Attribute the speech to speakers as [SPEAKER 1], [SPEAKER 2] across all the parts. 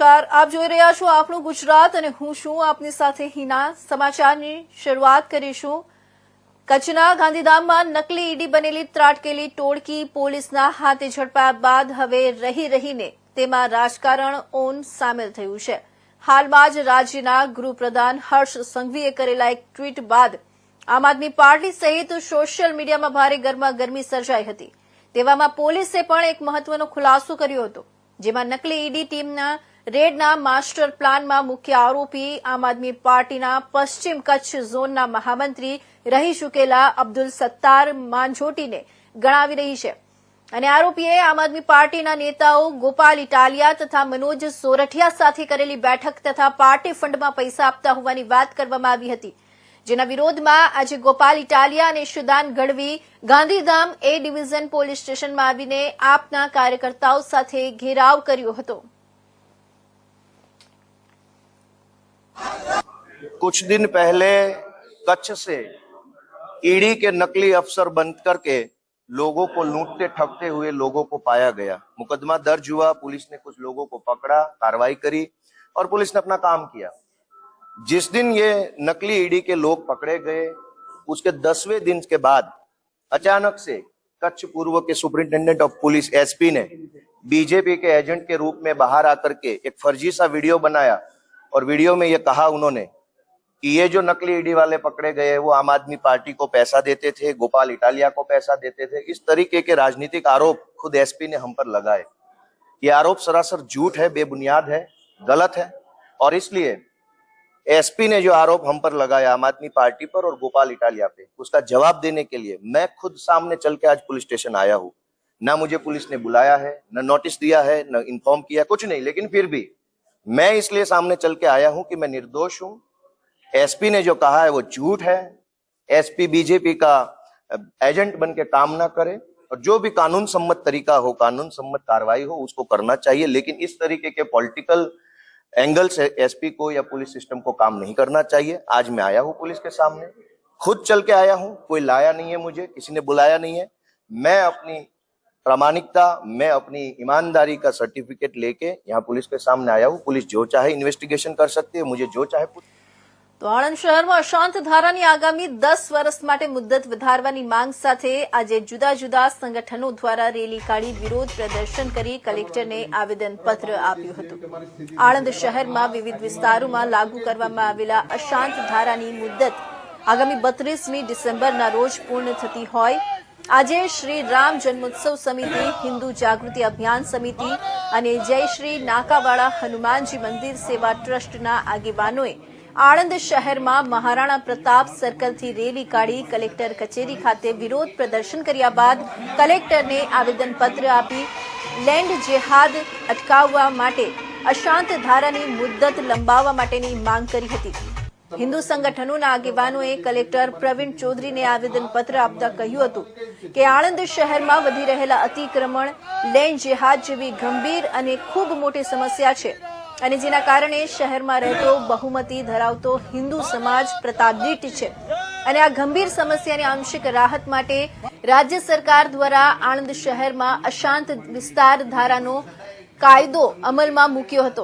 [SPEAKER 1] નમસ્કાર, આપ જોઈ રહ્યા છો આપણું ગુજરાત અને હું છું આપની સાથે હિના। સમાચારની શરૂઆત કરીશું। કચ્છના ગાંધીધામમાં નકલી ઈડી બનેલી ત્રાટકેલી ટોળકી પોલીસના હાથે ઝડપાયા બાદ હવે રહી રહીને તેમાં રાજકારણ ઓન સામેલ થયું છે। હાલમાં જ રાજ્યના ગૃહપ્રધાન હર્ષ સંઘવીએ કરેલા એક ટ્વીટ બાદ આમ આદમી પાર્ટી સહિત સોશિયલ મીડિયામાં ભારે ગરમાગરમી સર્જાઈ હતી। તેવામાં પોલીસે પણ એક મહત્વનો ખુલાસો કર્યો હતો, જેમાં નકલી ઈડી ટીમના રેડના માસ્ટર પ્લાનમાં મુખ્ય આરોપી આમ આદમી પાર્ટીના પશ્ચિમ કચ્છ ઝોનના મહામંત્રી રહી ચૂકેલા અબ્દુલ સત્તાર માંજોટીને ગણાવી રહી છે અને આરોપીએ આમ આદમી પાર્ટીના નેતાઓ ગોપાલ ઇટાલિયા તથા મનોજ સોરઠિયા સાથે કરેલી બેઠક તથા પાર્ટી ફંડમાં પૈસા આપતા હોવાની વાત કરવામાં આવી હતી, જેના વિરોધમાં આજે ગોપાલ ઇટાલિયા અને ઈશુદાન ગઢવી ગાંધીધામ એ ડિવિઝન પોલીસ સ્ટેશનમાં આવીને આપના કાર્યકર્તાઓ સાથે ઘેરાવ કર્યો હતો।
[SPEAKER 2] कुछ दिन पहले कच्छ से ईडी के नकली अफसर बन करके लोगों को लूटते ठगते हुए लोगों को पाया गया। मुकदमा दर्ज हुआ, पुलिस ने कुछ लोगों को पकड़ा, कार्रवाई करी और पुलिस ने अपना काम किया। जिस दिन ये नकली ईडी के लोग पकड़े गए, उसके 10वें दिन के बाद अचानक से कच्छ पूर्व के सुपरिंटेंडेंट ऑफ पुलिस एसपी ने बीजेपी के एजेंट के रूप में बाहर आकर के एक फर्जी सा वीडियो बनाया और वीडियो में ये कहा उन्होंने कि ये जो नकली ईडी वाले पकड़े गए वो आम आदमी पार्टी को पैसा देते थे, गोपाल इटालिया को पैसा देते थे। इस तरीके के राजनीतिक आरोप खुद एसपी ने हम पर लगाए। ये आरोप सरासर झूठ है, बेबुनियाद है, गलत है और इसलिए एसपी ने जो आरोप हम पर लगाया आम आदमी पार्टी पर और गोपाल इटालिया पे, उसका जवाब देने के लिए मैं खुद सामने चल के आज पुलिस स्टेशन आया हूँ। ना मुझे पुलिस ने बुलाया है, न नोटिस दिया है, न इन्फॉर्म किया, कुछ नहीं, लेकिन फिर भी मैं इसलिए सामने चल के आया हूं कि मैं निर्दोष हूं। एसपी ने जो कहा है वो झूठ है। एसपी बीजेपी का एजेंट बन के काम ना करे और जो भी कानून सम्मत तरीका हो, कानून सम्मत कार्रवाई हो, उसको करना चाहिए, लेकिन इस तरीके के पॉलिटिकल एंगल से एसपी को या पुलिस सिस्टम को काम नहीं करना चाहिए। आज मैं आया हूं पुलिस के सामने, खुद चल के आया हूं, कोई लाया नहीं है मुझे, किसी ने बुलाया नहीं है। मैं अपनी प्रामाणिकता, मैं अपनी ईमानदारी का सर्टिफिकेट लेके यहाँ पुलिस के सामने आया हूँ। पुलिस जो चाहे इन्वेस्टिगेशन कर सकती है, मुझे जो चाहे
[SPEAKER 1] તો આણંદ શહેરમાં અશાંત ધારાની આગામી 10 વર્ષ માટે મુદ્દત વધારવાની માંગ સાથે આજે જુદા જુદા સંગઠનો દ્વારા રેલી કાઢી વિરોધ પ્રદર્શન કરી કલેક્ટરને આવેદનપત્ર આપ્યું હતું। આણંદ શહેરમાં વિવિધ વિસ્તારોમાં લાગુ કરવામાં આવેલા અશાંત ધારાની મુદ્દત આગામી 32મી ડિસેમ્બરના રોજ પૂર્ણ થતી હોય આજે શ્રી રામ જન્મોત્સવ સમિતિ, હિન્દુ જાગૃતિ અભિયાન સમિતિ અને જય શ્રી નાકાવાળા હનુમાનજી મંદિર સેવા ટ્રસ્ટના આગેવાનોએ આણંદ શહેરમાં મહારાણા પ્રતાપ સર્કલથી રેલી કાઢી કલેક્ટર કચેરી ખાતે વિરોધ પ્રદર્શન કર્યા બાદ કલેક્ટરને આવેદનપત્ર આપી લેન્ડ જેહાદ અટકાવવા માટે અશાંત ધારાની મુદ્દત લંબાવવા માટેની માંગ કરી હતી। હિન્દુ સંગઠનોના આગેવાનોએ કલેક્ટર પ્રવીણ ચૌધરીને આવેદનપત્ર આપતા કહ્યું હતું કે આણંદ શહેરમાં વધી રહેલા અતિક્રમણ, લેન્ડ જેહાદ જેવી ગંભીર અને ખૂબ મોટી સમસ્યા છે અને જેના કારણે શહેરમાં રહેતો બહુમતી ધરાવતો હિન્દુ સમાજ પ્રતાડિત છે અને આ ગંભીર સમસ્યાની આંશિક રાહત માટે રાજ્ય સરકાર દ્વારા આણંદ શહેરમાં અશાંત વિસ્તાર ધારાનો કાયદો અમલમાં મૂક્યો હતો,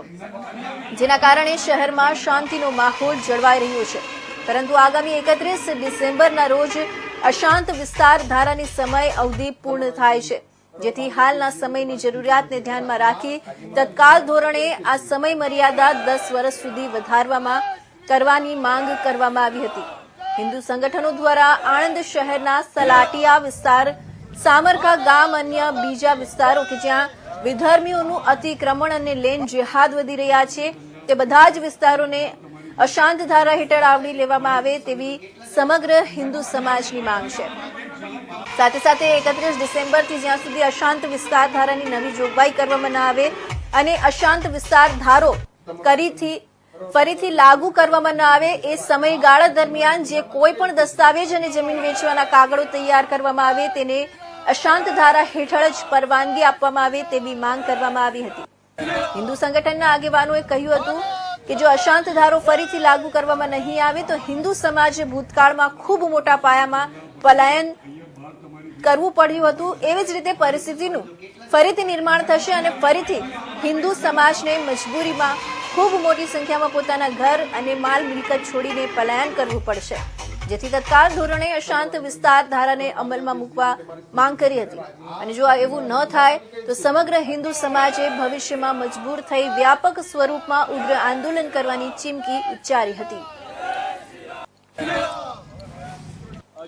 [SPEAKER 1] જેના કારણે શહેરમાં શાંતિનો માહોલ જળવાઈ રહ્યો છે, પરંતુ આગામી 31 ડિસેમ્બરના રોજ અશાંત વિસ્તાર ધારાની સમય અવધિ પૂર્ણ થાય છે, જેથી હાલના સમયની જરૂરિયાતને ધ્યાનમાં રાખી તત્કાલ ધોરણે આ સમય મર્યાદા 10 વર્ષ સુધી વધારવામાં કરવાની માંગ કરવામાં આવી હતી। હિન્દુ સંગઠનો દ્વારા આણંદ શહેરના સલાટિયા વિસ્તાર, સામરકા ગામ, અન્ય બીજા વિસ્તારો કે જ્યાં વિધર્મીઓનું અતિક્રમણ અને લેન્ડ જેહાદ વધી રહ્યા છે તે બધા જ વિસ્તારોને અશાંત ધારા હેઠળ આવરી લેવામાં આવે તેવી સમગ્ર હિન્દુ સમાજની માંગ છે। સાથે સાથે 31 ડિસેમ્બરથી જ્યાં સુધી અશાંત વિસ્તાર ધારાની નવી જોગવાઈ કરવામાં ન આવે અને અશાંત વિસ્તાર ધારો ફરીથી લાગુ કરવામાં ન આવે એ સમયગાળા દરમિયાન જે કોઈ પણ દસ્તાવેજ અને જમીન વેચવાના કાગળો તૈયાર કરવામાં આવે તેને અશાંત ધારા હેઠળ જ પરવાનગી આપવામાં આવે તેવી માંગ કરવામાં આવી હતી। હિન્દુ સંગઠનના આગેવાનોએ કહ્યું હતું કે જો અશાંત ધારો ફરીથી લાગુ કરવામાં નહીં આવે તો હિન્દુ સમાજે ભૂતકાળમાં ખૂબ મોટા પાયામાં પલાયન કરવું પડ્યું હતું, એવી જ રીતે પરિસ્થિતિનું ફરીથી નિર્માણ થશે અને ફરીથી હિન્દુ સમાજને મજબૂરીમાં ખૂબ મોટી સંખ્યામાં પોતાના ઘર અને માલ મિલકત છોડીને પલાયન કરવું પડશે, જેથી તત્કાલ ધોરણે અશાંત વિસ્તાર ધારાને અમલમાં મૂકવા માંગ કરી હતી અને જો એવું ન થાય તો સમગ્ર હિન્દુ સમાજે ભવિષ્યમાં મજબૂર થઈ વ્યાપક સ્વરૂપમાં ઉગ્ર આંદોલન કરવાની ચીમકી ઉચ્ચારી હતી.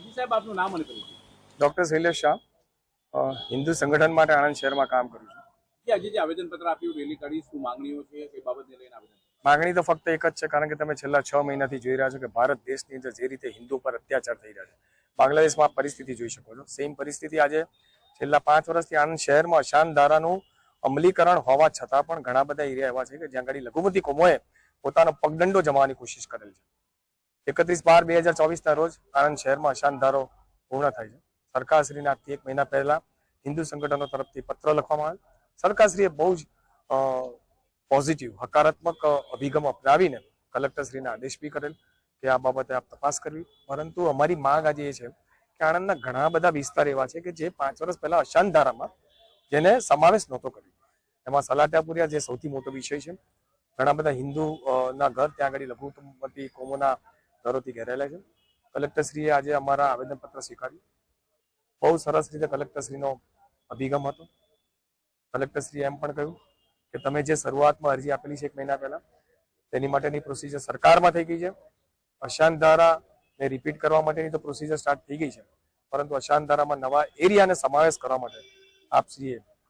[SPEAKER 3] જી સાહેબ, આપનું નામ અને પરિચય.
[SPEAKER 4] ડોક્ટર શૈલેષ શાહ, હિન્દુ સંગઠન માટે આણંદ શહેરમાં કામ કરું છું.
[SPEAKER 3] આજે જે આવેદનપત્ર આપ્યું, રેલી કાઢી, શું માંગણીઓ છે, કઈ બાબતને લઈને આવેદન?
[SPEAKER 4] માંગણી તો ફક્ત એક જ છે, કારણ કે તમે છેલ્લા 6 મહિનાથી જોઈ રહ્યા છો કે ભારત દેશની અંદર જે રીતે હિન્દુ પર અત્યાચાર થઈ રહ્યા છે, બાંગ્લાદેશમાં પરિસ્થિતિ જોઈ શકો છો. સેમ પરિસ્થિતિ આજે છેલ્લા 5 વર્ષથી આણંદ શહેરમાં અશાંત ધારાનું અમલીકરણ હોવા છતાં પણ ઘણા બધા એરિયા એવા છે કે જ્યાં આગળ લઘુમતી કોમોએ પોતાનો પગદંડો જમાવવાની કોશિશ કરેલ છે. 31/12/2024 રોજ આણંદ શહેરમાં અશાંત ધારો પૂર્ણ થાય છે. સરકારશ્રીને આજથી 1 મહિના પહેલા હિન્દુ સંગઠનો તરફથી પત્ર લખવામાં આવેલ. સરકારશ્રીએ બહુ જ પોઝિટિવ હકારાત્મક અભિગમ અપનાવીને કલેક્ટરશ્રીને આદેશ બી કરેલ કે આ બાબતે આપ તપાસ કરવી. પરંતુ અમારી માંગ આજે એ છે કે આણંદના ઘણા બધા વિસ્તાર એવા છે કે જે 5 વર્ષ પહેલા અશાંત ધારામાં જેને સમાવેશ નહોતો કર્યો. એમાં સલાટિયાપુરિયા જે સૌથી મોટો વિષય છે. ઘણા બધા હિન્દુ ના ઘર ત્યાં આગળ લઘુમતી કોમોના ઘરોથી ઘેરાયેલા છે. કલેક્ટરશ્રીએ આજે અમારા આવેદનપત્ર સ્વીકાર્યું. બહુ સરસ રીતે કલેક્ટરશ્રીનો અભિગમ હતો. કલેક્ટરશ્રીએ એમ પણ કહ્યું કે તમે જે શરૂઆતમાં અરજી આપેલી છે 1 મહિના પહેલા, તેની માટેની પ્રોસિજર સરકારમાં થઈ ગઈ છે. અશાંત ધારાને રિપીટ કરવા માટેની તો પ્રોસિજર સ્ટાર્ટ થઈ ગઈ છે, પરંતુ અશાંત ધારામાં નવા એરિયાને સમાવેશ કરવા માટે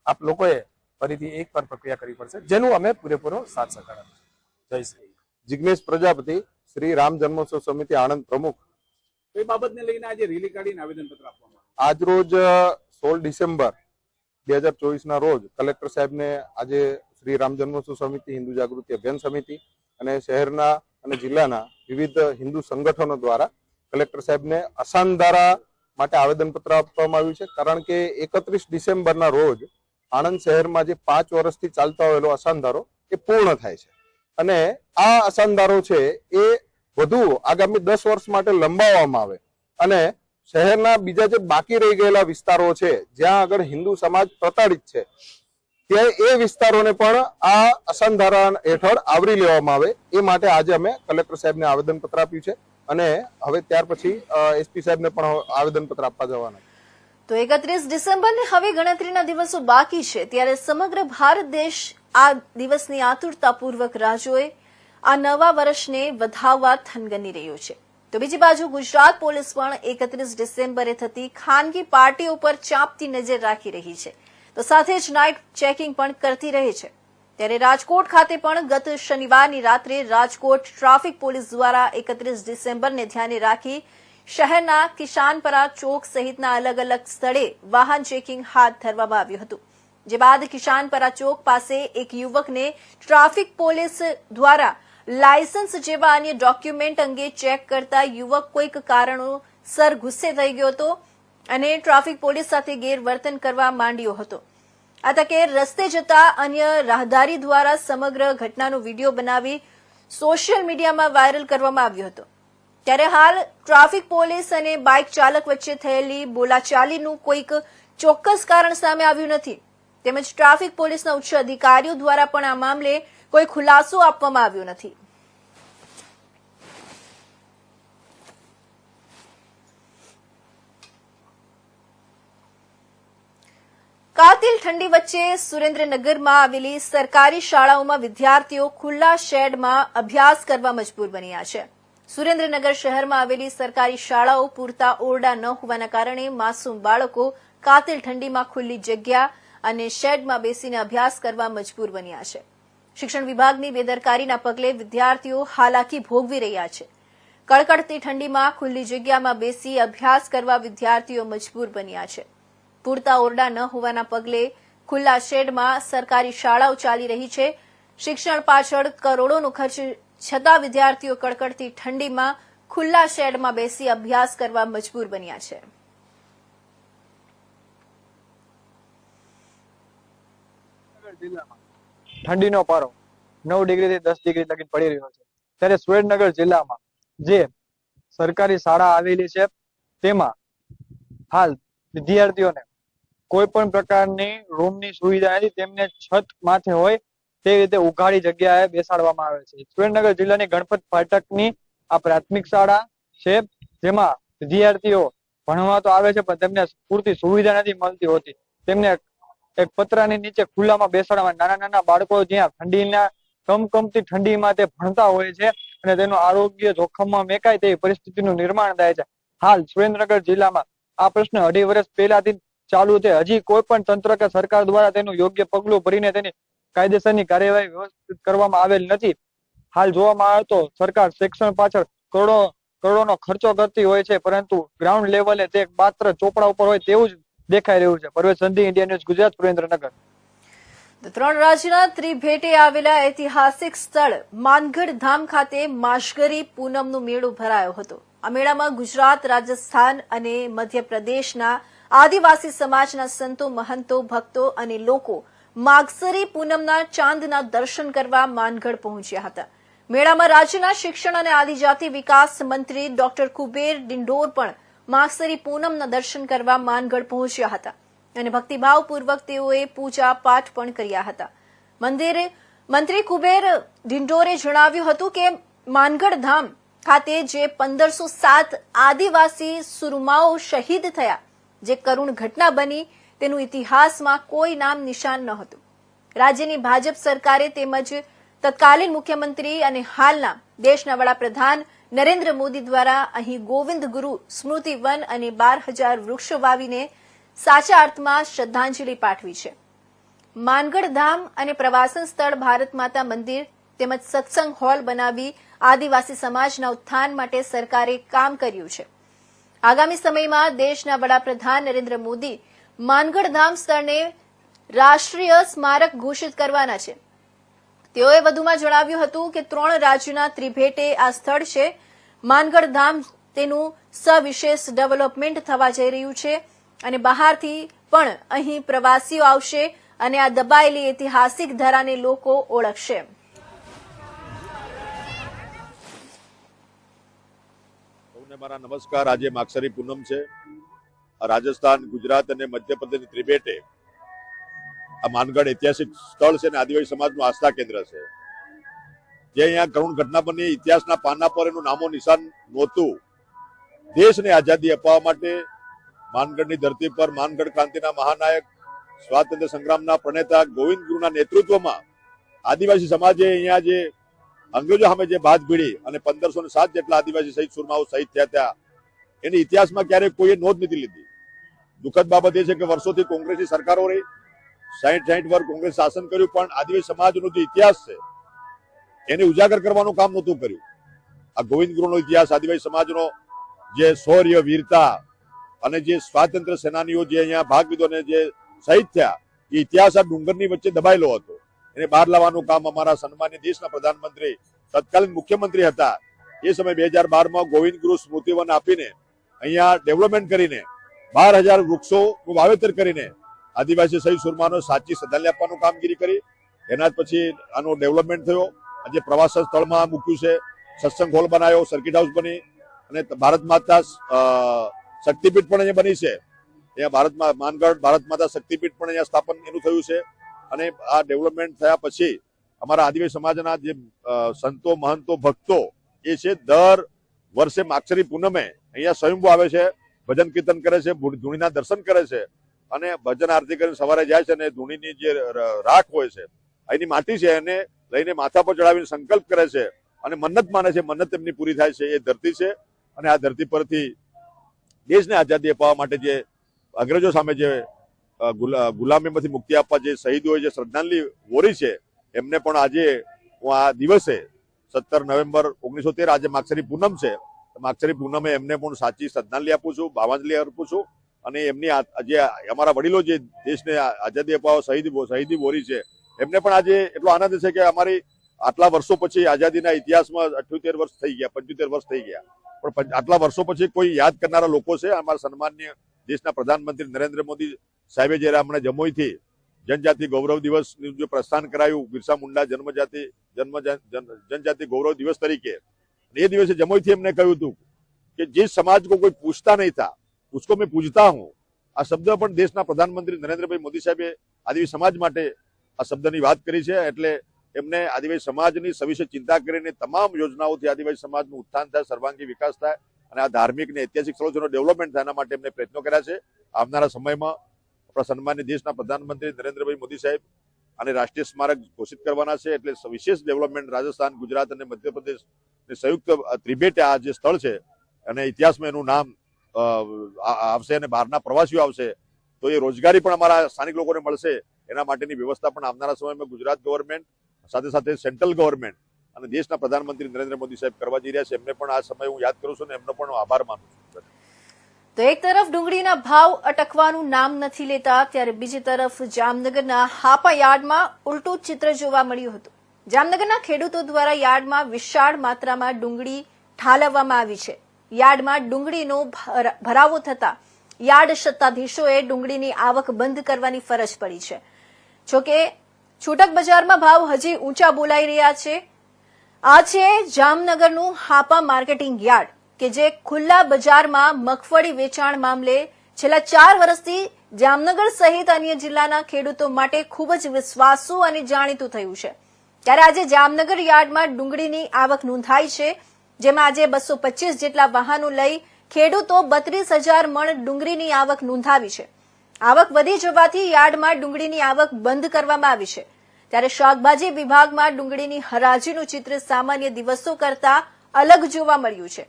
[SPEAKER 4] આપ લોકોએ ફરીથી એકવાર પ્રક્રિયા કરવી પડશે, જેનું અમે પૂરેપૂરો સાથ સહકાર આપીશું. જય શ્રી.
[SPEAKER 5] જિગ્નેશ પ્રજાપતિ, શ્રી રામ જન્મોત્સવ સમિતિ આણંદ પ્રમુખ.
[SPEAKER 3] કઈ બાબતને લઈને આજે રેલી કાઢીને આવેદનપત્ર આપવામાં?
[SPEAKER 5] આજ રોજ 16 ડિસેમ્બર 2024 ના રોજ કલેક્ટર સાહેબને આજે શ્રી રામ જન્મોત્સવ સમિતિ, હિન્દુ જાગૃતિ અભિયાન સમિતિ અને શહેરના અને જિલ્લાના વિવિધ હિન્દુ સંગઠનો દ્વારા કલેક્ટર સાહેબને અશાંત ધારા માટે આવેદનપત્ર આપવામાં આવ્યું છે. કારણ કે 31 ડિસેમ્બરના રોજ આણંદ શહેરમાં જે 5 વર્ષથી ચાલતો આવેલો અશાંત ધારો એ પૂર્ણ થાય છે અને આ અશાંત ધારો છે એ વધુ આગામી 10 વર્ષ માટે લંબાવવામાં આવે અને શહેરના બીજા જે બાકી રહી ગયેલા વિસ્તારો છે જ્યાં આગળ હિન્દુ સમાજ પ્રતાડિત છે, ત્યાં એ વિસ્તારોને પણ આ અશાંત ધારા હેઠળ આવરી લેવામાં આવે એ માટે આજે અમે કલેક્ટર સાહેબને આવેદનપત્ર આપ્યું છે અને હવે ત્યાર પછી એસપી સાહેબને પણ આવેદનપત્ર આપવા જવાના.
[SPEAKER 1] તો 31 ડિસેમ્બરને હવે ગણતરીના દિવસો બાકી છે, ત્યારે સમગ્ર ભારત દેશ આ દિવસની આતુરતાપૂર્વક રાહ જોઈ આ નવા વર્ષને વધાવવા થનગની રહ્યો છે. તો બીજી બાજુ ગુજરાત પોલીસ પણ 31 ડિસેમ્બરે થતી ખાનગી પાર્ટીઓ પર ચાંપતી નજર રાખી રહી છે, તો સાથે જ નાઇટ ચેકિંગ પણ કરતી રહી છે. ત્યારે રાજકોટ ખાતે પણ ગત શનિવારની રાત્રે રાજકોટ ટ્રાફિક પોલીસ દ્વારા 31 ડિસેમ્બરને ધ્યાને રાખી શહેરના કિશાનપરા ચોક સહિતના અલગ અલગ સ્થળે વાહન ચેકિંગ હાથ ધરવામાં આવ્યું હતું. જે બાદ કિશાનપરા ચોક પાસે એક યુવકને ટ્રાફિક પોલીસ દ્વારા લાયસન્સ જેવા અન્ય ડોક્યુમેન્ટ અંગે ચેક કરતા યુવક કોઈક કારણોસર ગુસ્સે થઈ ગયો હતો અને ટ્રાફિક પોલીસ સાથે ગેરવર્તન કરવા માંડ્યો હતો. આ તકે રસ્તે જતા અન્ય રાહદારી દ્વારા સમગ્ર ઘટનાનો વિડીયો બનાવી સોશિયલ મીડિયામાં વાયરલ કરવામાં આવ્યો હતો. ત્યારે હાલ ટ્રાફિક પોલીસ અને બાઇક ચાલક વચ્ચે થયેલી બોલાચાલીનું કોઈક ચોક્કસ કારણ સામે આવ્યું નથી, તેમજ ટ્રાફિક પોલીસના ઉચ્ચ અધિકારીઓ દ્વારા પણ આ મામલે કોઈ ખુલાસો આપવામાં આવ્યો નથી. કાતિલ ઠંડી વચ્ચે સુરેન્દ્રનગરમાં આવેલી સરકારી શાળાઓમાં વિદ્યાર્થીઓ ખુલ્લા શેડમાં અભ્યાસ કરવા મજબૂર બન્યા છે. સુરેન્દ્રનગર શહેરમાં આવેલી સરકારી શાળાઓ પૂરતા ઓરડા ન હોવાના કારણે માસૂમ બાળકો કાતિલ ઠંડીમાં ખુલ્લી જગ્યા અને શેડમાં બેસીને અભ્યાસ કરવા મજબૂર બન્યા છે. શિક્ષણ વિભાગની બેદરકારીના પગલે વિદ્યાર્થીઓ હાલાકી ભોગવી રહ્યા છે. કડકડતી ઠંડીમાં ખુલ્લી જગ્યામાં બેસી અભ્યાસ કરવા વિદ્યાર્થીઓ મજબૂર બન્યા છે. પૂરતા ઓરડા ન હોવાના પગલે ખુલ્લા શેડમાં સરકારી શાળાઓ ચાલી રહી છે. શિક્ષણ પાછળ કરોડોનો ખર્ચ છતાં વિદ્યાર્થીઓ કડકડતી ઠંડીમાં ખુલ્લા શેડમાં બેસી અભ્યાસ કરવા મજબૂર બન્યા છે.
[SPEAKER 6] ઠંડીનો પારો 9 ડિગ્રીથી 10 ડિગ્રી લગી પડી રહ્યો છે. ત્યારે સુરેન્દ્રનગર જિલ્લામાં જે સરકારી શાળા આવેલી છે તેમાં હાલ વિદ્યાર્થીઓને કોઈ પણ પ્રકારની રૂમની સુવિધા નથી, તેમને છત માથે હોય તે રીતે ઉઘાડી જગ્યાએ બેસાડવામાં આવે છે. સુરેન્દ્રનગર જિલ્લાની ગણપત ફાટકની આ પ્રાથમિક શાળા છે, જેમાં વિદ્યાર્થીઓ ભણવા તો આવે છે પણ તેમને પૂરતી સુવિધા નથી મળતી હોતી. તેમને એક પતરાની નીચે ખુલ્લામાં બેસાડવામાં, નાના નાના બાળકો જ્યાં ઠંડીના કમકમતી ઠંડીમાં તે ભણતા હોય છે અને તેનું આરોગ્ય જોખમમાં મેકાય તેવી પરિસ્થિતિનું નિર્માણ થાય છે. હાલ સુરેન્દ્રનગર જિલ્લામાં આ પ્રશ્ન 2.5 વર્ષ પહેલાથી ચાલુ છે. હજી કોઈ પણ તંત્ર કે સરકાર દ્વારા તેનું યોગ્ય પગલું ભરીને તેની કાયદેસરની કાર્યવાહી વ્યવસ્થિત કરવામાં આવેલ નથી. હાલ જોવામાં આવે તો સરકાર શિક્ષણ પાછળ કરોડોનો ખર્ચો કરતી હોય છે, પરંતુ ગ્રાઉન્ડ લેવલે તે માત્ર ચોપડા ઉપર હોય તેવું જ દેખાઈ રહ્યું છે. Parvesh Sandhi, India news, Gujarat, Surendranagar.
[SPEAKER 1] 3 રાજ્યના ત્રિભેટે આવેલા ઐતિહાસિક સ્થળ માનગઢ ધામ ખાતે માસગરી પૂનમનો મેળો ભરાયો હતો. આ મેળામાં ગુજરાત, રાજસ્થાન અને મધ્યપ્રદેશના આદિવાસી સમાજના સંતો, મહંતો, ભક્તો અને લોકો માગસરી પૂનમના ચાંદના દર્શન કરવા માનગઢ પહોંચ્યા હતા. મેળામાં રાજ્યના શિક્ષણ અને આદિજાતિ વિકાસ મંત્રી ડોક્ટર કુબેર ડિંડોર પણ માગસરી પૂનમના દર્શન કરવા માનગઢ પહોંચ્યા હતા અને ભક્તિભાવપૂર્વક તેઓએ પૂજા પાઠ પણ કર્યા હતા. મંત્રી કુબેર ડિંડોરે જણાવ્યું હતું કે માનગઢ ધામ ખાતે જે 1507 આદિવાસી સુરમાઓ શહીદ થયા, જે કરુણ ઘટના બની, તેનું ઇતિહાસમાં કોઈ નામ નિશાન ન હતું. રાજ્યની ભાજપ સરકારે તેમજ તત્કાલીન મુખ્યમંત્રી અને હાલના દેશના વડાપ્રધાન નરેન્દ્ર મોદી દ્વારા અહીં ગોવિંદ ગુરુ સ્મૃતિ વન અને 12,000 વૃક્ષો વાવીને સાચા અર્થમાં શ્રદ્ધાંજલિ પાઠવી છે. માનગઢ ધામ અને પ્રવાસન સ્થળ ભારત માતા મંદિર તેમજ સત્સંગ હોલ બનાવી આદિવાસી સમાજના ઉત્થાન માટે સરકારે કામ કર્યું છે. આગામી સમયમાં દેશના વડાપ્રધાન નરેન્દ્ર મોદી માનગઢ ધામ સ્થળને રાષ્ટ્રીય સ્મારક ઘોષિત કરવાના છે. તેઓએ વધુમાં જણાવ્યું હતું કે 3 રાજ્યોના ત્રિભેટે આ સ્થળ છે. માનગઢ ધામ તેનું સવિશેષ ડેવલપમેન્ટ થવા જઈ રહ્યું છે અને બહારથી પણ અહીં પ્રવાસીઓ આવશે અને આ દબાયેલી ઐતિહાસિક ધરાને લોકો ઓળખશે.
[SPEAKER 7] મારા નમસ્કાર. આજે માગસરી પૂનમ છે. રાજસ્થાન, ગુજરાત અને મધ્યપ્રદેશ ત્રિભેટે આ માનગઢ ઐતિહાસિક સ્થળ છે અને આદિવાસી સમાજનું આસ્થા કેન્દ્ર છે. જે અહીંયા કરુણ ઘટના બની, ઇતિહાસના પાના પર એનું નામો નિશાન નહોતું. દેશને આઝાદી અપાવવા માટે માનગઢની ધરતી પર માનગઢ ક્રાંતિના મહાનાયક, સ્વાતંત્ર્ય સંગ્રામના પ્રણેતા ગોવિંદ ગુરુના નેતૃત્વમાં આદિવાસી સમાજે અહીંયા જે અંગ્રેજો સામે જે બાદ ભીડી અને 1507 જેટલા આદિવાસી શહીદ સુરમાઓ શહીદ થયા હતા, એની ઇતિહાસમાં ક્યારેય કોઈએ નોંધ નથી લીધી. દુઃખદ બાબત એ છે કે વર્ષોથી કોંગ્રેસની સરકારો રહી, 60 વર્ષ કોંગ્રેસ શાસન કર્યું, પણ આદિવાસી સમાજનો જે ઇતિહાસ છે એને ઉજાગર કરવાનું કામ નહોતું કર્યું. આ ગોવિંદ ગુરુનો ઇતિહાસ, આદિવાસી સમાજનો જે શૌર્ય, વીરતા અને જે સ્વાતંત્ર્ય સેનાનીઓ જે અહીંયા ભાગ લીધો અને જે શહીદ થયા, એ ઇતિહાસ આ ડુંગરની વચ્ચે દબાયેલો હતો. એને બહાર લાવવાનું કામ અમારા સન્માનીય દેશના પ્રધાનમંત્રી, તત્કાલીન મુખ્યમંત્રી હતા એ સમય 2012માં ગોવિંદ ગુરુ સ્મૃતિ વન આપીને અહીંયા ડેવલપમેન્ટ કરીને 12,000 વૃક્ષોનું વાવેતર કરીને આદિવાસી શહીદ સુરમાનો સાચી શ્રદ્ધાંજલિ આપવાનું કામગીરી કરી. એના જ પછી આનો ડેવલપમેન્ટ થયો. આજે પ્રવાસન સ્થળમાં મૂક્યું છે, સત્સંગ હોલ બનાવ્યો, સર્કિટ હાઉસ બની અને ભારત માતા શક્તિપીઠ પણ અહીંયા બની છે. અહીંયા ભારતમાં માનગઢ ભારત માતા શક્તિપીઠ પણ અહીંયા સ્થાપન એનું થયું છે. અને આ ડેવલપમેન્ટ થયા પછી અમારા આદિવાસી સમાજના જે સંતો, મહંતો, ભક્તો એ છે દર વર્ષે માગસરી પૂનમે અહીંયા સ્વયંભૂ આવે છે, ભજન કીર્તન કરે છે, ધૂણીના દર્શન કરે છે અને ભજન આરતી કરીને સવારે જાય છે અને ધૂણીની જે રાખ હોય છે, અહીંની માટી છે, એને લઈને માથા પર ચડાવીને સંકલ્પ કરે છે અને મન્નત માને છે. મન્નત એમની પૂરી થાય છે. એ ધરતી છે અને આ ધરતી પરથી દેશને આઝાદી અપાવવા માટે જે અંગ્રેજો સામે જે ગુલામીમાંથી મુક્તિ આપવા જે શહીદોએ જે શ્રદ્ધાંજલિ વોરી છે, એમને પણ આજે હું આ દિવસે 17 નવેમ્બર 1913 આજે માગસરી પૂનમ છે. માગસરી પૂનમે એમને પણ સાચી શ્રદ્ધાંજલિ આપું છું, ભાવાંજલિ અર્પું છું અને એમની જે અમારા વડીલો જે દેશને આઝાદી અપાવવા શહીદી વોરી છે, એમને પણ આજે એટલો આનંદ છે કે અમારી આટલા વર્ષો પછી આઝાદીના ઇતિહાસમાં 78 વર્ષ થઈ ગયા, 75 વર્ષ થઈ ગયા, પણ આટલા વર્ષો પછી કોઈ યાદ કરનારા લોકો છે. અમારા સન્માનીય દેશના પ્રધાનમંત્રી નરેન્દ્ર મોદી સાહેબે જયારે હમણાં જમોઈથી જનજાતિ ગૌરવ દિવસનું જે પ્રસ્થાન કરાયું, બિરસા મુંડા જનજાતિ ગૌરવ દિવસ તરીકે, એ દિવસે જમોઈથી એમને કહ્યું હતું કે जिस समाज को कोई पूछता नहीं था उसको मैं पूजता हूँ, આ શબ્દ પણ દેશના પ્રધાનમંત્રી નરેન્દ્રભાઈ મોદી સાહેબે આદિવાસી સમાજ માટે આ શબ્દની વાત કરી છે. એટલે એમને આદિવાસી સમાજની સવિશેષ ચિંતા કરીને તમામ યોજનાઓથી આદિવાસી સમાજનું ઉત્થાન થાય, સર્વાંગી વિકાસ થાય અને આ ધાર્મિક અને ઐતિહાસિક સ્થળોનું ડેવલપમેન્ટ થાય એના માટે એમને પ્રયત્નો કર્યા છે. આવનારા સમયમાં આપણા સન્માનીય દેશના પ્રધાનમંત્રી નરેન્દ્રભાઈ મોદી સાહેબ અને રાષ્ટ્રીય સ્મારક ઘોષિત કરવાના છે. એટલે વિશેષ ડેવલપમેન્ટ રાજસ્થાન, ગુજરાત અને મધ્યપ્રદેશ સંયુક્ત ત્રિભેટે આ જે સ્થળ છે અને ઇતિહાસમાં એનું નામ આવશે અને બહારના પ્રવાસીઓ આવશે તો એ રોજગારી પણ અમારા સ્થાનિક લોકોને મળશે. એના માટેની વ્યવસ્થા પણ આવનારા સમયમાં ગુજરાત ગવર્મેન્ટ સાથે સાથે સેન્ટ્રલ ગવર્મેન્ટ અને દેશના પ્રધાનમંત્રી નરેન્દ્ર મોદી સાહેબ કરવા જઈ રહ્યા છે. એમને પણ આ સમય હું યાદ કરું છું અને એમનો પણ આભાર માનું છું.
[SPEAKER 1] તો એક તરફ ડુંગળીના ભાવ અટકવાનું નામ નથી લેતા, ત્યારે બીજી તરફ જામનગરના હાપા યાર્ડમાં ઉલટું ચિત્ર જોવા મળ્યું હતું. જામનગરના ખેડૂતો દ્વારા યાર્ડમાં વિશાળ માત્રામાં ડુંગળી ઠાલવવામાં આવી છે. યાર્ડમાં ડુંગળીનો ભરાવો થતા યાર્ડ સત્તાધીશોએ ડુંગળીની આવક બંધ કરવાની ફરજ પડી છે. જોકે છૂટક બજારમાં ભાવ હજી ઊંચા બોલાઈ રહ્યા છે. આ છે જામનગરનું હાપા માર્કેટિંગ યાર્ડ કે જે ખુલ્લા બજારમાં મગફળી વેચાણ મામલે છેલ્લા 4 વર્ષથી જામનગર સહિત અન્ય જિલ્લાના ખેડૂતો માટે ખૂબ જ વિશ્વાસુ અને જાણીતું થયું છે. ત્યારે આજે જામનગર યાર્ડમાં ડુંગળીની આવક નોંધાઈ છે, જેમાં આજે 225 જેટલા વાહનો લઈ ખેડૂતો 32,000 મણ ડુંગળીની આવક નોંધાવી છે. આવક વધી જવાથી યાર્ડમાં ડુંગળીની આવક બંધ કરવામાં આવી છે. ત્યારે શાકભાજી વિભાગમાં ડુંગળીની હરાજીનું ચિત્ર સામાન્ય દિવસો કરતા અલગ જોવા મળ્યું છે.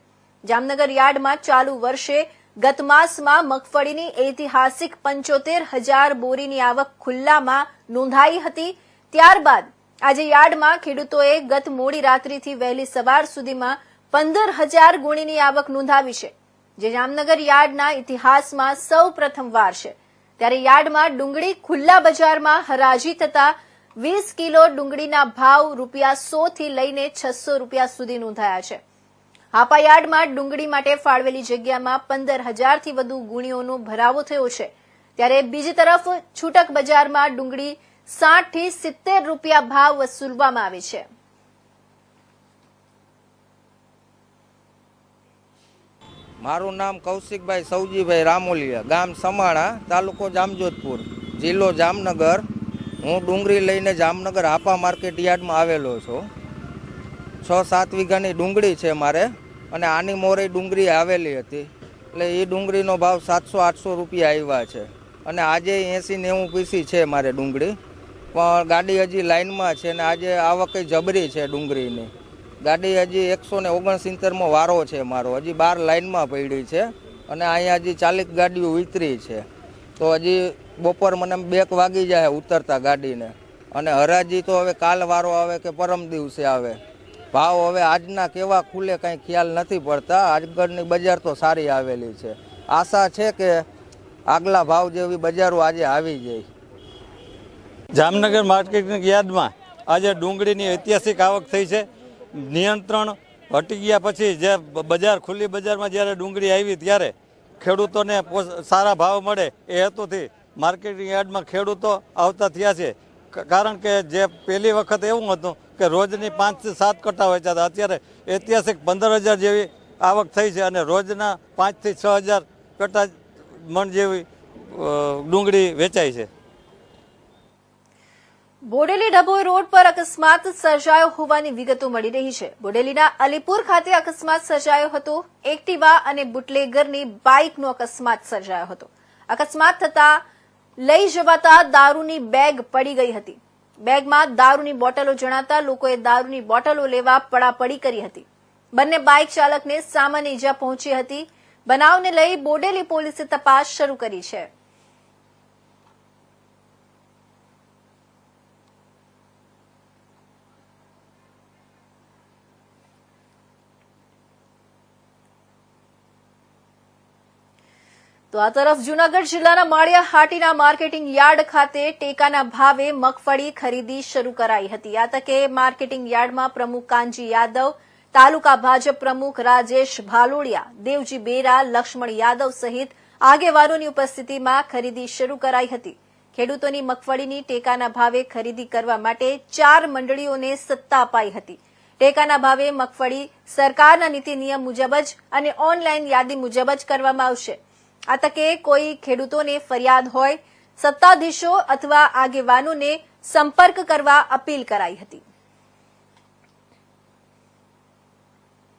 [SPEAKER 1] જામનગર યાર્ડમાં ચાલુ વર્ષે ગત માસમાં મગફળીની ઐતિહાસિક 75,000 બોરીની આવક ખુલ્લામાં નોંધાઈ હતી. ત્યારબાદ આજે યાર્ડમાં ખેડૂતોએ ગત મોડી રાત્રિથી વહેલી સવાર સુધીમાં 15,000 ગુણીની આવક નોંધાવી છે, જે જામનગર યાર્ડના ઇતિહાસમાં સૌ પ્રથમવાર છે. ત્યારે યાર્ડમાં ડુંગળી ખુલ્લા બજારમાં હરાજી થતા 20 કિલો ડુંગળીના ભાવ ₹100 થી લઈને ₹600 સુધી નોંધાયા છે. હાપા યાર્ડમાં ડુંગળી માટે ફાળવેલી જગ્યામાં 15,000 થી વધુ ગુણીઓનો ભરાવો થયો છે. ત્યારે બીજી તરફ છૂટક બજારમાં ડુંગળી 60 થી ₹70 ભાવ વસૂલવામાં આવે છે.
[SPEAKER 8] મારું નામ કૌશિકભાઈ સૌજીભાઈ રામોલિયા, ગામ સમાણા, તાલુકો જામજોધપુર, જિલ્લો જામનગર. હું ડુંગળી લઈને જામનગર હાપા માર્કેટ યાર્ડમાં આવેલો છું. 6-7 વીઘાની ડુંગળી છે મારે અને આની મોરે ડુંગળી આવેલી હતી. એટલે એ ડુંગળીનો ભાવ ₹700-800 આવ્યા છે અને આજે 80-90 પીસી છે મારે ડુંગળી. પણ ગાડી હજી લાઇનમાં છે અને આજે આવક જબરી છે ડુંગળીની. ગાડી હજી 169 વારો છે મારો, હજી 12 લાઇનમાં પડી છે અને અહીંયા હજી 40 ગાડીઓ ઉતરી છે. તો હજી બપોર મને 2 વાગી જાય ઉતરતા ગાડીને અને હરાજી તો હવે કાલ વારો આવે કે પરમ દિવસે આવે. ભાવ હવે આજના કેવા ખુલે કંઈ ખ્યાલ નથી પડતા. આગળની બજાર તો સારી આવેલી છે. આશા છે કે આગલા ભાવ જેવી બજારો આજે આવી જાય.
[SPEAKER 9] જામનગર માર્કેટિંગ યાર્ડમાં આજે ડુંગળીની ઐતિહાસિક આવક થઈ છે. નિયંત્રણ હટી ગયા પછી જે બજાર ખુલ્લી બજારમાં જ્યારે ડુંગળી આવી ત્યારે ખેડૂતોને સારા ભાવ મળે એ હેતુથી માર્કેટિંગ યાર્ડમાં ખેડૂતો આવતા થયા છે. કારણ કે જે પહેલી વખત એવું હતું કે રોજની 5 થી 7 કટ્ટા વેચાતા હતા, અત્યારે ઐતિહાસિક 15,000 જેવી આવક થઈ છે અને રોજના 5 થી 6,000 કટ્ટા મણ જેવી ડુંગળી વેચાય છે.
[SPEAKER 1] બોડેલી ડભોઈ રોડ પર અકસ્માત સર્જાયો હોવાની વિગતો મળી રહી છે. બોડેલીના અલીપુર ખાતે અકસ્માત સર્જાયો હતો. એક્ટિવા અને બુટલેગરની બાઇકનો અકસ્માત સર્જાયો હતો. અકસ્માત થતા લઈ જવાતા દારૂની બેગ પડી ગઈ હતી. બેગમાં દારૂની બોટલો જણાતા લોકોએ દારૂની બોટલો લેવા પડાપડી કરી હતી. બંને બાઇક ચાલકને સામાન્ય ઈજા પહોંચી હતી. બનાવને લઈ બોડેલી પોલીસે તપાસ શરૂ કરી છે. તો આ તરફ જૂનાગઢ જિલ્લાના માળિયા હાટીના માર્કેટિંગ યાર્ડ ખાતે ટેકાના ભાવે મગફળી ખરીદી શરૂ કરાઈ હતી. આ તકે માર્કેટિંગ યાર્ડમાં પ્રમુખ કાનજી યાદવ, તાલુકા ભાજપ પ્રમુખ રાજેશ ભાલોડિયા, દેવજી બેરા, લક્ષ્મણ યાદવ સહિત આગેવાનોની ઉપસ્થિતિમાં ખરીદી શરૂ કરાઈ હતી. ખેડૂતોની મગફળીની ટેકાના ભાવે ખરીદી કરવા માટે 4 મંડળીઓને સત્તા અપાઈ હતી. ટેકાના ભાવે મગફળી સરકારના નીતિ નિયમ મુજબ જ અને ઓનલાઈન યાદી મુજબ જ કરવામાં આવશે. આ તકે કોઈ ખેડૂતોને ફરિયાદ હોય સત્તાધીશો અથવા આગેવાનોને સંપર્ક કરવા અપીલ કરાઈ હતી.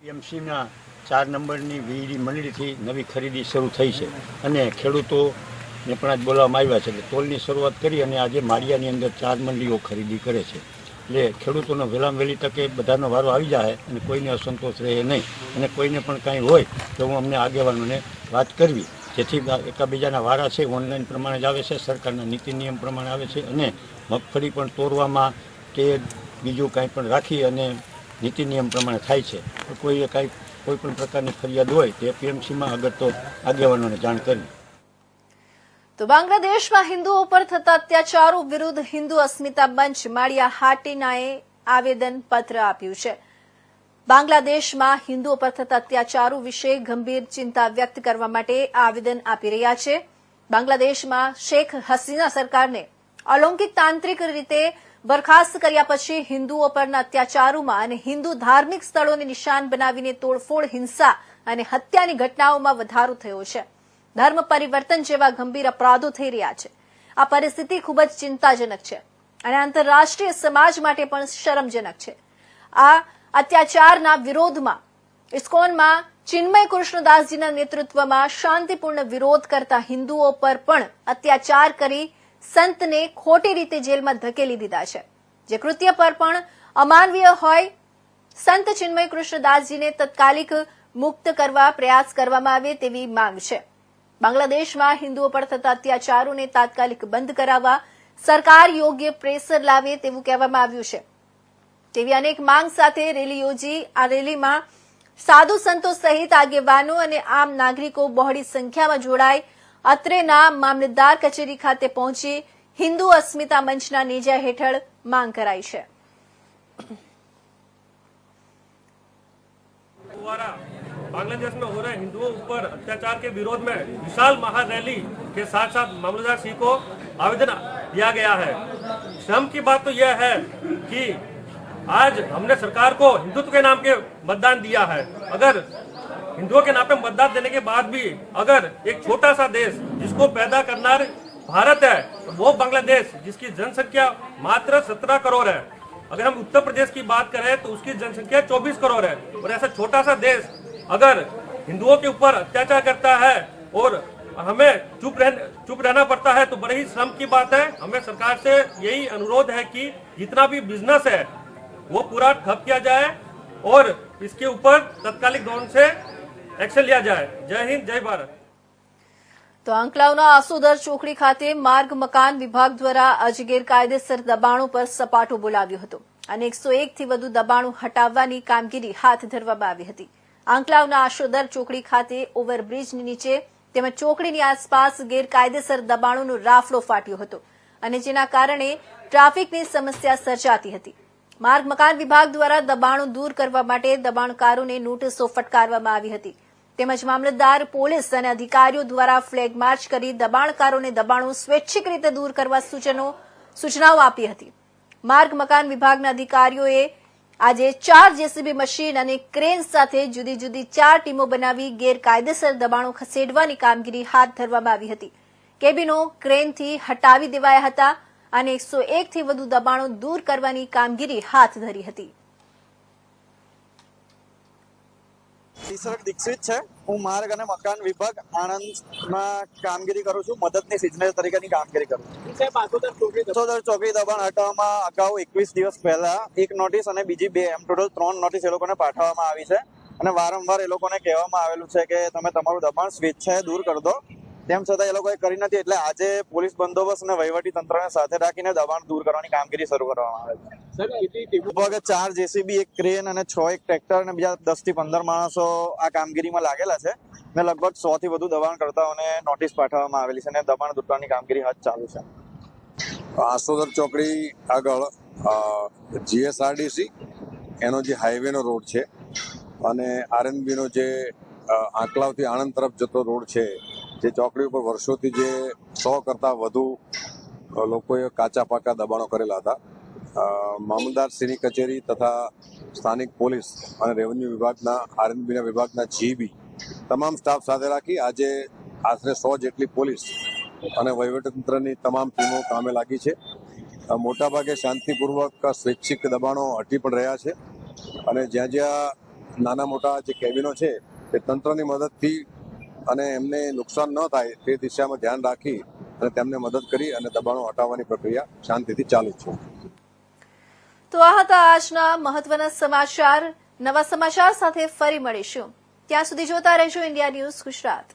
[SPEAKER 10] પીએમસીના 4 નંબરની વીડી મંડળીથી નવી ખરીદી શરૂ થઈ છે અને ખેડૂતોને પણ આજ બોલાવવામાં આવ્યા છે. એટલે તોલની શરૂઆત કરી અને આજે માળિયાની અંદર 4 મંડળીઓ ખરીદી કરે છે. એટલે ખેડૂતોનો વહેલામાં વહેલી તકે બધાનો વારો આવી જાય અને કોઈને અસંતોષ રહે નહીં અને કોઈને પણ કાંઈ હોય તો હું અમને આગેવાનોને વાત કરવી, જેથી એકાબીજાના વારા છે ઓનલાઈન પ્રમાણે જ આવે છે, સરકારના નીતિ નિયમ પ્રમાણે આવે છે અને મગફળી પણ તોડવામાં કે બીજું કાંઈ પણ રાખી અને નીતિ નિયમ પ્રમાણે થાય છે. તો કોઈ પણ પ્રકારની ફરિયાદ હોય તે પીએમસીમાં આગળ તો આગેવાનોને જાણ કરવી.
[SPEAKER 1] તો બાંગ્લાદેશમાં હિન્દુઓ પર થતા અત્યાચારો વિરુદ્ધ હિન્દુ અસ્મિતા મંચ માળિયા હાટીનાએ આવેદન પત્ર આપ્યું છે. બાંગ્લાદેશમાં હિન્દુઓ પર થતા અત્યાચારો વિશે ગંભીર ચિંતા વ્યક્ત કરવા માટે આવેદન આપી રહ્યા છે. બાંગ્લાદેશમાં શેખ હસીના સરકારને અલૌકિક તાંત્રિક રીતે બરખાસ્ત કર્યા પછી હિન્દુઓ પરના અત્યાચારોમાં અને હિન્દુ ધાર્મિક સ્થળોને નિશાન બનાવીને તોડફોડ, હિંસા અને હત્યાની ઘટનાઓમાં વધારો થયો છે. ધર્મ પરિવર્તન જેવા ગંભીર અપરાધો થઈ રહ્યા છે. આ પરિસ્થિતિ ખૂબ જ ચિંતાજનક છે અને આંતરરાષ્ટ્રીય સમાજ માટે પણ શરમજનક છે. આ અત્યાચારના વિરોધમાં ઇસ્કોનમાં ચિન્મય કૃષ્ણદાસજીના નેતૃત્વમાં શાંતિપૂર્ણ વિરોધ કરતા હિન્દુઓ પર પણ અત્યાચાર કરી સંતને ખોટી રીતે જેલમાં ધકેલી દીધા છે. જે કૃત્ય પર પણ અમાનવીય હોય, સંત ચિન્મય કૃષ્ણદાસજીને તાત્કાલિક મુક્ત કરવા પ્રયાસ કરવામાં આવે તેવી માંગ છે. બાંગ્લાદેશમાં હિન્દુઓ પર થતા અત્યાચારોને તાત્કાલિક બંધ કરાવવા સરકાર યોગ્ય પ્રેશર લાવે તેવું કહેવામાં આવ્યું છે. તેવી અનેક માંગ સાથે રેલી યોજી. આ રેલીમાં સાધુ સંતો સહિત આગેવાનો અને આમ નાગરિકો બહોળી સંખ્યામાં જોડાઈ અત્રેના મામલતદાર કચેરી ખાતે પહોંચી હિન્દુ અસ્મિતા મંચના નેજા હેઠળ માંગ કરાઈ છે.
[SPEAKER 11] बांग्लादेश में हो रहे हिंदुओं ऊपर अत्याचार के विरोध में विशाल महारैली के साथ साथ मामलतदार सिंह को आवेदन दिया गया है. शर्म की बात तो यह है कि आज हमने सरकार को हिंदुत्व के नाम के मतदान दिया है. अगर हिंदुओं के नाम पे मतदान देने के बाद भी अगर एक छोटा सा देश जिसको पैदा करना भारत है, वो बांग्लादेश जिसकी जनसंख्या मात्र 17 करोड़ है, अगर हम उत्तर प्रदेश की बात करें तो उसकी जनसंख्या 24 करोड़ है, और ऐसा छोटा सा देश अगर हिंदुओं के ऊपर अत्याचार करता है और हमें चुप रहना पड़ता है तो बड़ी ही शर्म की बात है. हमें सरकार से यही अनुरोध है कि जितना भी बिजनेस है वो पूरा ठप किया जाए और इसके ऊपर तत्कालिक दौर से एक्शन लिया जाए. जय हिंद, जय भारत.
[SPEAKER 1] તો આંકલાવના આસોદર ચોકડી ખાતે માર્ગ મકાન વિભાગ દ્વારા આજે ગેરકાયદેસર દબાણો પર સપાટો બોલાવ્યો હતો અને 101 થી વધુ દબાણો હટાવવાની કામગીરી હાથ ધરવામાં આવી હતી. આંકલાવના આસોદર ચોકડી ખાતે ઓવરબ્રિજની નીચે તેમજ ચોકડીની આસપાસ ગેરકાયદેસર દબાણોનો રાફડો ફાટ્યો હતો અને જેના કારણે ટ્રાફિકની સમસ્યા સર્જાતી હતી. માર્ગ મકાન વિભાગ દ્વારા દબાણો દૂર કરવા માટે દબાણકારોને નોટિસો ફટકારવામાં આવી હતી. તેમજ મામલતદાર, પોલીસ અને અધિકારીઓ દ્વારા ફ્લેગ માર્ચ કરી દબાણકારોને દબાણો સ્વૈચ્છિક રીતે દૂર કરવા સૂચનાઓ આપી હતી. માર્ગ મકાન વિભાગના અધિકારીઓએ આજે 4 જેસીબી મશીન અને ક્રેન સાથે જુદી જુદી 4 ટીમો બનાવી ગેરકાયદેસર દબાણો ખસેડવાની કામગીરી હાથ ધરવામાં આવી હતી. કેબિનો ક્રેનથી હટાવી દેવાયા હતા અને 101 થી વધુ દબાણો દૂર કરવાની કામગીરી હાથ ધરી હતી.
[SPEAKER 12] દીક્ષિત છે. હું માર્ગ અને મકાન વિભાગ આણંદમાં કામગીરી કરું છું. મદદનીશ ઇજનેર તરીકેની કામગીરી કરું છું. આસોદર ચોકડી દબાણ હટાવવામાં અગાઉ 21 દિવસ પહેલા એક નોટિસ અને બીજી 2 એમ ટોટલ 3 નોટિસ એ લોકોને પાઠવવામાં આવી છે અને વારંવાર એ લોકોને કહેવામાં આવેલું છે કે તમે તમારું દબાણ સ્વેચ્છાએ દૂર કરી દો. તેમ છતાં એ લોકોએ કરી નથી. એટલે આજે પોલીસ બંદોબસ્ત અને વહીવટી તંત્રને સાથે રાખીને દબાણ દૂર કરવાની કામગીરી શરૂ કરવામાં આવે છે. લગભગ 4 જેસીબી, એક ક્રેન અને 6 એક ટ્રેક્ટર અને બીજા 10 થી 15 માણસો આ કામગીરીમાં લાગેલા છે અને લગભગ 100 થી વધુ દબાણકર્તાઓને નોટિસ પાઠવવામાં આવેલી છે અને દબાણ દૂર કરવાની કામગીરી હાથ ચાલુ છે.
[SPEAKER 13] આસોદર ચોકડી આગળ જીએસઆરડીસી એનો જે હાઈવેનો રોડ છે અને આરએનબીનો જે આંકલાવથી આણંદ તરફ જતો રોડ છે, જે ચોકડી ઉપર વર્ષોથી જે 100 કરતા વધુ લોકોએ કાચા પાકા દબાણો કરેલા હતા. મામલતદારશ્રીની કચેરી તથા સ્થાનિક પોલીસ અને રેવન્યુ વિભાગના, આરએનબીના વિભાગના જીબી તમામ સ્ટાફ સાથે રાખી આજે આશરે 100 જેટલી પોલીસ અને વહીવટીતંત્રની તમામ ટીમો કામે લાગી છે. મોટાભાગે શાંતિપૂર્વક સ્વૈચ્છિક દબાણો હટી પણ રહ્યા છે અને જ્યાં જ્યાં નાના મોટા જે કેબિનો છે તે તંત્રની મદદથી અને એમને નુકસાન ન થાય તે દિશામાં ધ્યાન રાખી અને તેમને મદદ કરી અને દબાણો હટાવવાની પ્રક્રિયા શાંતિથી ચાલુ છે.
[SPEAKER 1] તો આ હતા આજના મહત્વના સમાચાર. નવા સમાચાર સાથે ફરી મળીશું. ત્યાં સુધી જોતા રહેજો ઇન્ડિયા ન્યૂઝ ગુજરાત.